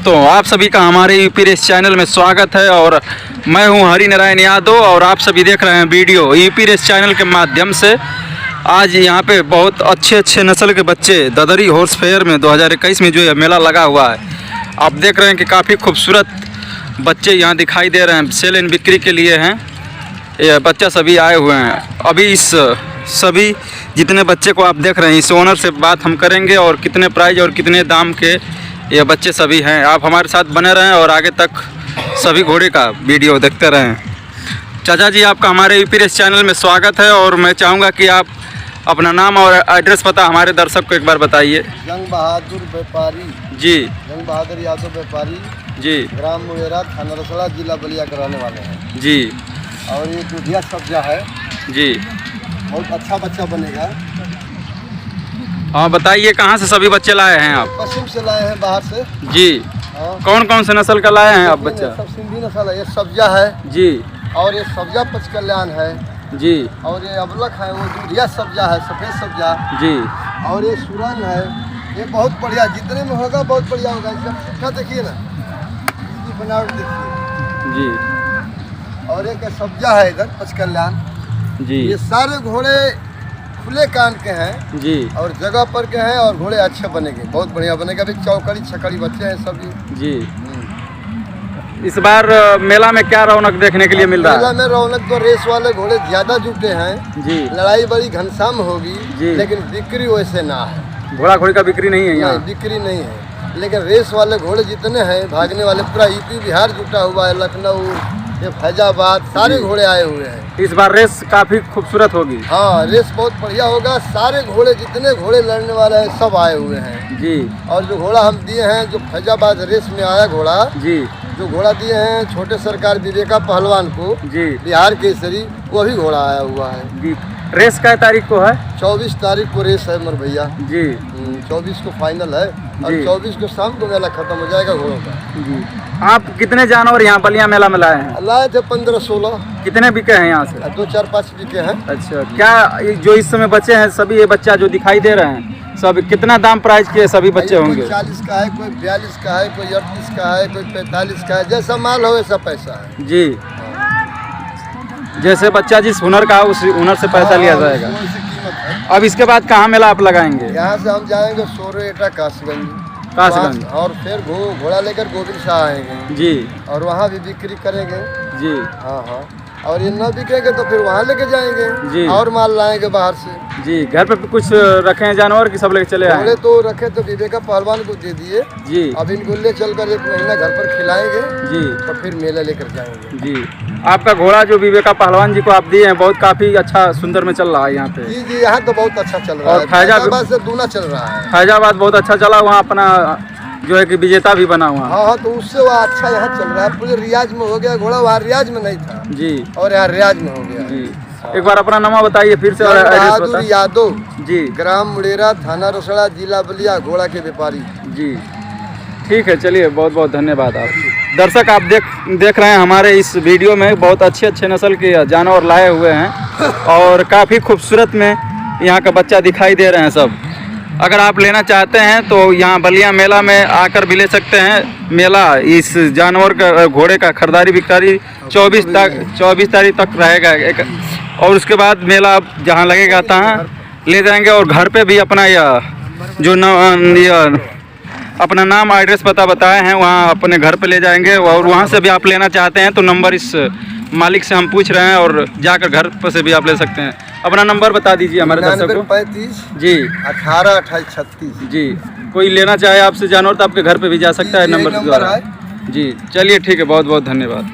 दोस्तों, आप सभी का हमारे यूपी रेस चैनल में स्वागत है और मैं हूं हरि नारायण यादव और आप सभी देख रहे हैं वीडियो यूपी रेस चैनल के माध्यम से। आज यहां पे बहुत अच्छे नस्ल के बच्चे ददरी हॉर्स फेयर में 2021 में जो ये मेला लगा हुआ है, आप देख रहे हैं कि काफ़ी खूबसूरत बच्चे यहां दिखाई दे रहे हैं। सेल एंड बिक्री के लिए हैं ये बच्चा, सभी आए हुए हैं। अभी इस सभी जितने बच्चे को आप देख रहे हैं, इस ओनर से बात हम करेंगे और कितने प्राइस और कितने दाम के ये बच्चे सभी हैं। आप हमारे साथ बने रहें और आगे तक सभी घोड़े का वीडियो देखते रहें। चाचा जी, आपका हमारे यूपी रेस चैनल में स्वागत है और मैं चाहूँगा कि आप अपना नाम और एड्रेस पता हमारे दर्शक को एक बार बताइए। जंग बहादुर व्यापारी जी, जंग बहादुर यादव व्यापारी जी, ग्राम मुंगेरा, थाना रसड़ा, जिला बलिया कराने वाले हैं जी, और ये दूधिया सब्जा है जी। बहुत अच्छा बच्चा बनेगा। हाँ, बताइए कहाँ से सभी बच्चे लाए हैं आप? पश्चिम से लाए हैं, बाहर से। जी। हाँ। कौन कौन से नस्ल का लाए हैं आप बच्चा? सब सिंधी नस्ल है। ये सब्जा है जी, और ये सब्जा पचकल्याण है जी, और ये अबलख है, वो दूधिया सब्जा है, सफ़ेद सब्जा। जी, और ये सुरन है। ये बहुत बढ़िया, जितने में होगा बहुत बढ़िया होगा। इसका पुट्ठा देखिए ना, इसकी बनावट देखिए। जी, और एक सब्जा है इधर पचकल्याण। जी, ये सारे घोड़े खुले कान के हैं जी, और जगह पर के हैं और घोड़े अच्छे बनेंगे, बहुत बढ़िया बनेगा। अभी चौकड़ी छकड़ी बच्चे हैं सभी। जी। इस बार मेला में क्या रौनक देखने के लिए मिल रहा मेला है? में रौनक तो रेस वाले घोड़े ज्यादा जुटे हैं जी, लड़ाई बड़ी घनश्याम होगी जी। लेकिन बिक्री वैसे ना है। घोड़ा घोड़ी का बिक्री नहीं है नहीं, यहाँ? बिक्री नहीं है, लेकिन रेस वाले घोड़े जितने हैं भागने वाले, पूरा यूपी बिहार जुटा हुआ है, लखनऊ, ये फैजाबाद, सारे जी। घोड़े आए हुए हैं। इस बार रेस काफी खूबसूरत होगी। हाँ, रेस बहुत बढ़िया होगा। सारे घोड़े जितने घोड़े लड़ने वाले हैं सब आए हुए हैं। जी, और जो घोड़ा हम दिए हैं, जो फैजाबाद रेस में आया घोड़ा, जी, जो घोड़ा दिए हैं छोटे सरकार विवेका पहलवान को, जी, बिहार केसरी, वो भी घोड़ा आया हुआ है। जी। रेस कै तारीख को है? 24 तारीख को रेस है मर भैया। जी, 24 को फाइनल है और जी। 24 को शाम को मेला खत्म हो जाएगा घोड़ों का। जी। आप कितने जानवर यहाँ बलिया मेला में लाए हैं? लाए थे 15-16। कितने बिके हैं यहाँ से? 2-4-5 बिके हैं। अच्छा, क्या ये जो इस समय बचे हैं सभी, ये बच्चा जो दिखाई दे रहे हैं सब, कितना दाम प्राइस के सभी बच्चे होंगे? कोई 40 का है, कोई 42 का है, कोई 38 का है, कोई 45 का है, जैसा माल हो वैसा पैसा है। जी, जैसे बच्चा जिस हुनर का उस हुनर से पैसा लिया जाएगा। वैसे कीमत है। अब इसके बाद कहाँ मेला आप लगाएंगे? यहाँ से हम जाएंगे सोरेटा कासगंज, कासगंज। और फिर घोड़ा लेकर गोविंद शाह आएंगे जी, और वहाँ भी बिक्री करेंगे। जी, हाँ हाँ, और ये न बिकेंगे तो फिर वहाँ लेके जाएंगे जी। और माल लाएंगे बाहर से। जी। घर पे कुछ रखे हैं जानवर की सब लेके चले आए? घोड़े तो रखे तो विवेका पहलवान को दे दिए। जी, अब इनको ले चलकर 1 महीना घर पर खिलाएंगे जी, तो फिर मेला लेकर जाएंगे। जी। आपका घोड़ा जो विवेका पहलवान जी को आप दिए हैं बहुत काफी अच्छा सुंदर में चल रहा है यहाँ पे। जी जी, यहाँ तो बहुत अच्छा चल रहा और है। फैजाबाद से दूना चल रहा है। फैजाबाद बहुत अच्छा चला, वहाँ अपना जो है कि विजेता भी बना हुआ। हाँ हाँ, तो उससे वह अच्छा यहाँ चल रहा है। पूरे रियाज में हो गया घोड़ा, वहाँ रियाज में नहीं था जी, और यहाँ रियाज में हो गया। जी। एक बार अपना नाम बताइए फिर से और जंग एड्रेस बहादुर बताइए। यादव, जी, ग्राम मुंगेरा, थाना रसड़ा, जिला बलिया, घोड़ा के व्यापारी। जी। ठीक है, चलिए, बहुत बहुत धन्यवाद। आप दर्शक, आप देख रहे हैं हमारे इस वीडियो में बहुत अच्छे नस्ल के जानवर लाए हुए हैं और काफ़ी खूबसूरत में यहाँ का बच्चा दिखाई दे रहे हैं सब। अगर आप लेना चाहते हैं तो यहाँ बलिया मेला में आकर भी ले सकते हैं। मेला इस जानवर का, घोड़े का खरीदारी बिक्री 24 तारीख तक रहेगा और उसके बाद मेला जहाँ लगेगा तहाँ ले जाएंगे और घर पे भी अपना अपना नाम एड्रेस पता बताए हैं, वहाँ अपने घर पे ले जाएंगे और वहाँ से भी आप लेना चाहते हैं तो नंबर इस मालिक से हम पूछ रहे हैं और जाकर घर पर से भी आप ले सकते हैं। अपना नंबर बता दीजिए हमारे दर्शक को। 35 जी, 18 28 36। जी। कोई लेना चाहे आपसे जानवर तो आपके घर पे भी जा सकता है नंबर के द्वारा। जी, चलिए, ठीक है, बहुत बहुत धन्यवाद।